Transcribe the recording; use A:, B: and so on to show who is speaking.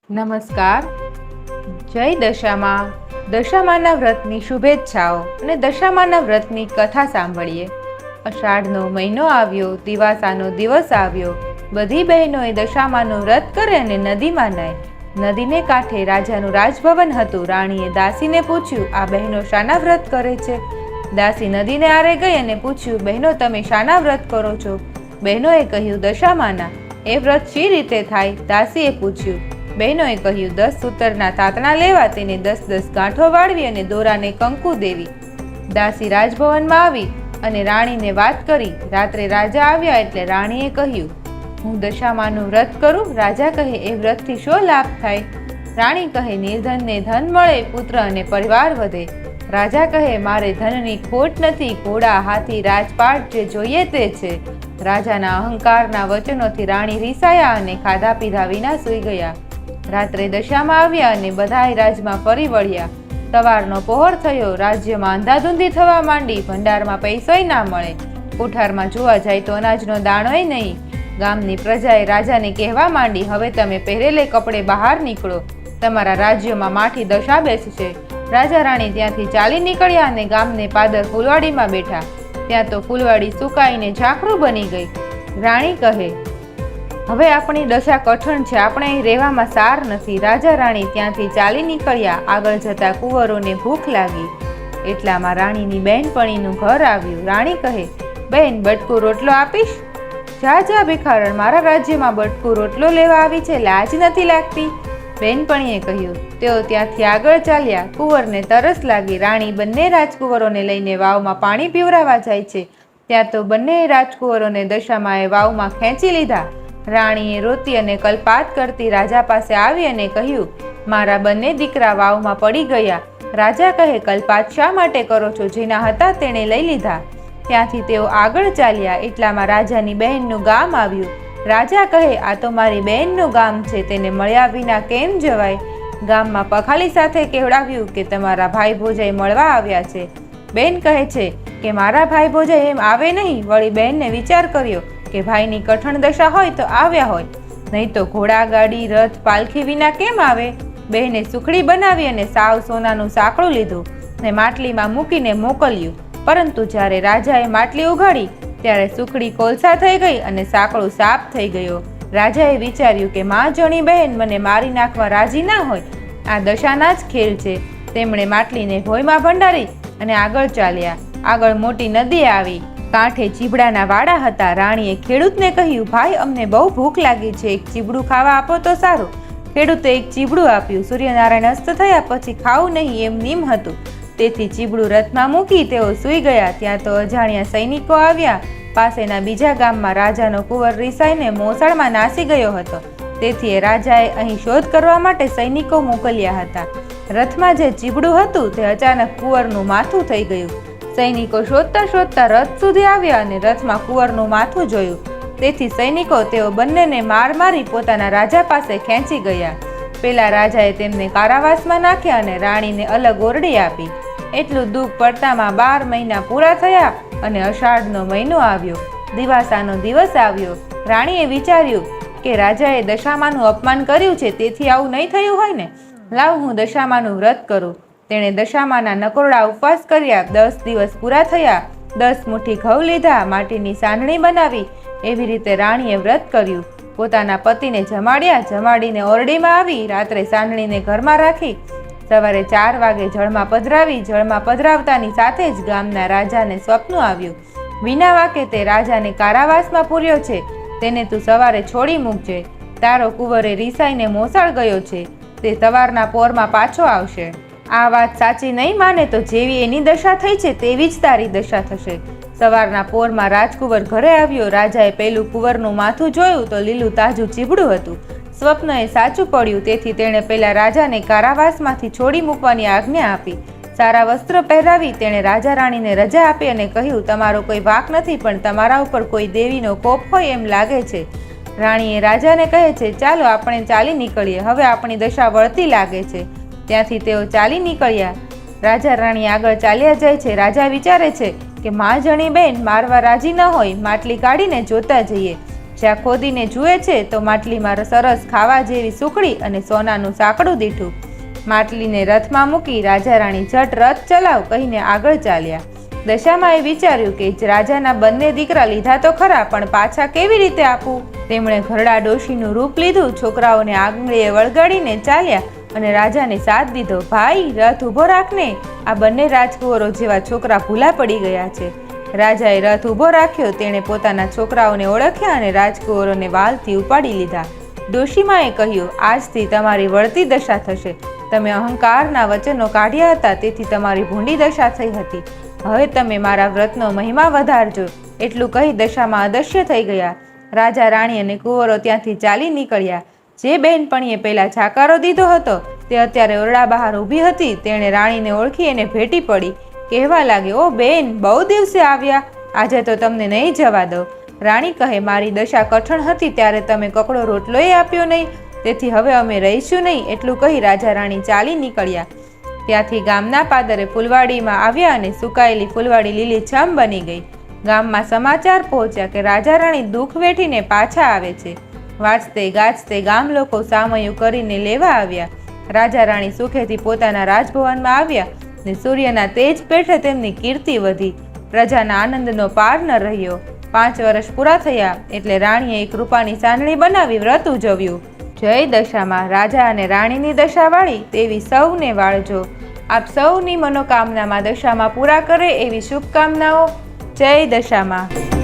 A: નમસ્કાર. જય દશામાં. દશામાના વ્રતની શુભેચ્છાઓ અને દશામાના વ્રતની કથા સાંભળીએ. અષાઢનો મહિનો આવ્યો, દિવાસાનો દિવસ આવ્યો. બધી બહેનોએ દશામાનું વ્રત કરે અને નદીમાં નાય. નદીને કાંઠે રાજાનું રાજભવન હતું. રાણીએ દાસીને પૂછ્યું, આ બહેનો શાના વ્રત કરે છે? દાસી નદીને આરે ગઈ અને પૂછ્યું, બહેનો તમે શાના વ્રત કરો છો? બહેનોએ કહ્યું, દશામાના. એ વ્રત શી રીતે થાય? દાસીએ પૂછ્યું. બહેનોએ કહ્યું, 10 સૂતરના તાતણા લેવા, તેને 10 ગાંઠો વાળવી અને દોરાને કંકુ દેવી. દાસી રાજભવનમાં આવી અને રાણીને વાત કરી. રાત્રે રાજા આવ્યા એટલે રાણીએ કહ્યું, હું દશામાનું વ્રત કરું? રાજા કહે, એ વ્રતથી શો લાભ થાય? રાણી કહે, નિર્ધનને ધન મળે, પુત્ર અને પરિવાર વધે. રાજા કહે, મારે ધનની ખોટ નથી, ઘોડા, હાથી, રાજપાટ જે જોઈએ તે છે. રાજાના અહંકારના વચનોથી રાણી રીસાયા અને ખાધા પીધા વિના સૂઈ ગયા. રાત્રે દશામાં આવ્યા અને બધાય રાજમાં ફરી વળ્યા. સવારનો પહોર થયો, રાજ્યમાં અંધાધૂંધી થવા માંડી. ભંડારમાં પૈસોય ના મળે, કોઠારમાં જોવા જાય તો અનાજનો દાણોય નહીં. ગામની પ્રજાએ રાજાને કહેવા માંડી, હવે તમે પહેરેલે કપડે બહાર નીકળો, તમારા રાજ્યમાં માઠી દશા બેસશે. રાજા રાણી ત્યાંથી ચાલી નીકળ્યા અને ગામને પાદર ફૂલવાડીમાં બેઠા. ત્યાં તો ફૂલવાડી સુકાઈને ઝાંખરું બની ગઈ. રાણી કહે, હવે આપણી દશા કઠણ છે, આપણે અહીં રહેવામાં સાર નથી. રાજા રાણી ત્યાંથી ચાલી નીકળ્યા. આગળ જતા કુંવરોને ભૂખ લાગી. એટલામાં રાણીની બહેનપણીનું ઘર આવ્યું. રાણી કહે, બહેન બટકું રોટલો આપીશ? જા જા ભિખારણ, મારા રાજ્યમાં બટકું રોટલો લેવા આવી છે, લાજ નથી લાગતી? બહેનપણીએ કહ્યું. તેઓ ત્યાંથી આગળ ચાલ્યા. કુંવરને તરસ લાગી. રાણી બંને રાજકુંવરોને લઈને વાવમાં પાણી પીવરાવા જાય છે. ત્યાં તો બંને રાજકુંવરોને દશામાએ વાવમાં ખેંચી લીધા. રાણીએ રોતી અને કલ્પાત કરતી રાજા પાસે આવી અને કહ્યું, મારા બંને દીકરા વાવમાં પડી ગયા. રાજા કહે, કલ્પાત શા માટે કરો છો? જેના હતા તેણે લઈ લીધા. ત્યાંથી તેઓ આગળ ચાલ્યા. એટલામાં રાજાની બહેનનું ગામ આવ્યું. રાજા કહે, આ તો મારી બહેનનું ગામ છે, તેને મળ્યા વિના કેમ જવાય? ગામમાં પખાલી સાથે કહેવડાવ્યું કે તમારા ભાઈ ભોજાઈ મળવા આવ્યા છે. બહેન કહે છે કે મારા ભાઈ ભોજાઈ એમ આવે નહીં. વળી બહેનને વિચાર કર્યો કે ભાઈની કઠણ દશા હોય તો આવ્યા હોય, નહીં તો ઘોડા, ગાડી, રથ, પાલખી વિના કેમ આવે? બહેને સુખડી બનાવી અને સાવ સોનાનું સાંકળું લીધું ને માટલીમાં મૂકીને મોકલ્યું. પરંતુ જ્યારે રાજાએ માટલી ઉઘાડી ત્યારે સુખડી કોલસા થઈ ગઈ અને સાંકળું સાપ થઈ ગયો. રાજાએ વિચાર્યું કે માં જણી બહેન મને મારી નાખવા રાજી ના હોય, આ દશાના જ ખેલ છે. તેમણે માટલીને ભોયમાં ભંડારી અને આગળ ચાલ્યા. આગળ મોટી નદી આવી. કાંઠે ચીબડાના વાડા હતા. રાણીએ ખેડૂતને કહ્યું, ભાઈ અમને બહુ ભૂખ લાગી છે, એક ચીબડું ખાવા આપો તો સારું. ખેડૂતે એક ચીબડું આપ્યું. સૂર્યનારાયણ અસ્ત થયા પછી ખાવું નહીં એમ નિયમ હતું, તેથી ચીબડું રથમાં મૂકી તેઓ સૂઈ ગયા. ત્યાં તો અજાણ્યા સૈનિકો આવ્યા. પાસેના બીજા ગામમાં રાજાનો કુંવર રીસાઈને મોસાળમાં નાસી ગયો હતો, તેથી રાજાએ અહીં શોધ કરવા માટે સૈનિકો મોકલ્યા હતા. રથમાં જે ચીબડું હતું તે અચાનક કુંવરનું માથું થઈ ગયું. સૈનિકો શોધતા શોધતા રથ સુધી આવ્યા અને રથમાં કુંવરનું માથું જોયું. તેથી સૈનિકો તેઓ બંનેને માર મારી પોતાના રાજા પાસે ખેંચી ગયા. પેલા રાજાએ તેમને કારાવાસમાં નાખ્યા અને રાણીને અલગ ઓરડી આપી. એટલું દુઃખ પડતામાં 12 મહિના પૂરા થયા અને અષાઢનો મહિનો આવ્યો. દિવાસાનો દિવસ આવ્યો. રાણીએ વિચાર્યું કે રાજાએ દશામાનું અપમાન કર્યું છે, તેથી આવું નહીં થયું હોય ને. લાવ હું દશામાનું વ્રત કરું. તેણે દશામાના નકોરડા ઉપવાસ કર્યા. 10 દિવસ પૂરા થયા. 10 મુઠ્ઠી ઘઉં લીધા, માટીની સાંઢણી બનાવી. એવી રીતે રાણીએ વ્રત કર્યું. પોતાના પતિને જમાડ્યા. જમાડીને ઓરડીમાં આવી. રાત્રે સાંઢણીને ઘરમાં રાખી. સવારે 4 વાગે જળમાં પધરાવી. જળમાં પધરાવતાની સાથે જ ગામના રાજાને સ્વપ્ન આવ્યું. વિના વાકે તે રાજાને કારાવાસમાં પૂર્યો છે, તેને તું સવારે છોડી મૂકજે. તારો કુંવરે રીસાઈને મોસાળ ગયો છે, તે સવારના પોરમાં પાછો આવશે. આ વાત સાચી નહીં માને તો જેવી એની દશા થઈ છે તેવી જ તારી દશા થશે. સવારના પોરમાં રાજકુંવર ઘરે આવ્યો. રાજાએ પેલું કુંવરનું માથું જોયું તો લીલું તાજું ચીબડું હતું. સ્વપ્ન એ સાચું પડ્યું, તેથી તેણે પેલા રાજાને કારાવાસમાંથી છોડી મૂકવાની આજ્ઞા આપી. સારા વસ્ત્ર પહેરાવી તેણે રાજા રાણીને રજા આપી અને કહ્યું, તમારો કોઈ વાંક નથી, પણ તમારા ઉપર કોઈ દેવીનો કોપ હોય એમ લાગે છે. રાણીએ રાજાને કહે છે, ચાલો આપણે ચાલી નીકળીએ, હવે આપણી દશા વળતી લાગે છે. ત્યાંથી તેઓ ચાલી નીકળ્યા. રાજા રાણી આગળ ચાલ્યા જાય છે. રાજા વિચારે છે કે માં જણી બહેન મારવા રાજી ન હોય, માટલી કાઢીને જોતા જઈએ. જ્યાં ખોદીને જુએ છે તો માટલીમાં સરસ ખાવા જેવી સુખડી અને સોનાનું સાંકડું દીઠું. માટલીને રથમાં મૂકી રાજા રાણી ઝટ રથ ચલાવ કહીને આગળ ચાલ્યા. દશામાએ વિચાર્યું કે રાજાના બંને દીકરા લીધા તો ખરા, પણ પાછા કેવી રીતે આપું? તેમણે ઘરડા ડોશીનું રૂપ લીધું, છોકરાઓને આંગળીએ વળગાડીને ચાલ્યા અને રાજાને સાથ દીધો. ભાઈ, રથ ઊભો રાખને, આ બંને રાજકુંવરો જેવા છોકરા ભૂલા પડી ગયા છે. રાજાએ રથ ઊભો રાખ્યો. તેણે પોતાના છોકરાઓને ઓળખ્યા અને રાજકુંવરોને વાલથી ઉપાડી લીધા. ડોશીમાએ કહ્યું, આજથી તમારી વળતી દશા થશે. તમે અહંકારના વચનો કાઢ્યા હતા, તેથી તમારી ભૂંડી દશા થઈ હતી. હવે તમે મારા વ્રતનો મહિમા વધારજો. એટલું કહી દશામાં અદશ્ય થઈ ગયા. રાજા રાણી અને કુંવરો ત્યાંથી ચાલી નીકળ્યા. જે બહેનપણીએ પહેલા જાકારો દીધો હતો તે અત્યારે ઓરડા બહાર ઊભી હતી. તેણે રાણીને ઓળખી એને ભેટી પડી. કહેવા લાગે, ઓ બેન, બહુ દિવસે આવ્યા, આજે તો તમને નહીં જવા દઉં. રાણી કહે, મારી દશા કઠણ હતી ત્યારે તમે કકડો રોટલોય આપ્યો નહીં, તેથી હવે અમે રહીશું નહીં. એટલું કહી રાજા રાણી ચાલી નીકળ્યા. ત્યાંથી ગામના પાદરે ફૂલવાડીમાં આવ્યા અને સુકાયેલી ફૂલવાડી લીલીછમ બની ગઈ. ગામમાં સમાચાર પહોંચ્યા કે રાજા રાણી દુઃખ વેઠીને પાછા આવે છે. વાંચતે ગાજતે ગામ લોકો સામયું કરીને લેવા આવ્યા. રાજા રાણી સુખેથી પોતાના રાજભવનમાં આવ્યા ને સૂર્યના તેજ પેઠે તેમની કીર્તિ વધી. પ્રજાના આનંદનો પાર ન રહ્યો. 5 વર્ષ પૂરા થયા એટલે રાણીએ એક રૂપાની સાંડળી બનાવી વ્રત ઉજવ્યું. જય દશામાં. રાજા અને રાણીની દશા વાળી તેવી સૌને વાળજો. આપ સૌની મનોકામનામાં દશામાં પૂરા કરે એવી શુભકામનાઓ. જય દશામાં.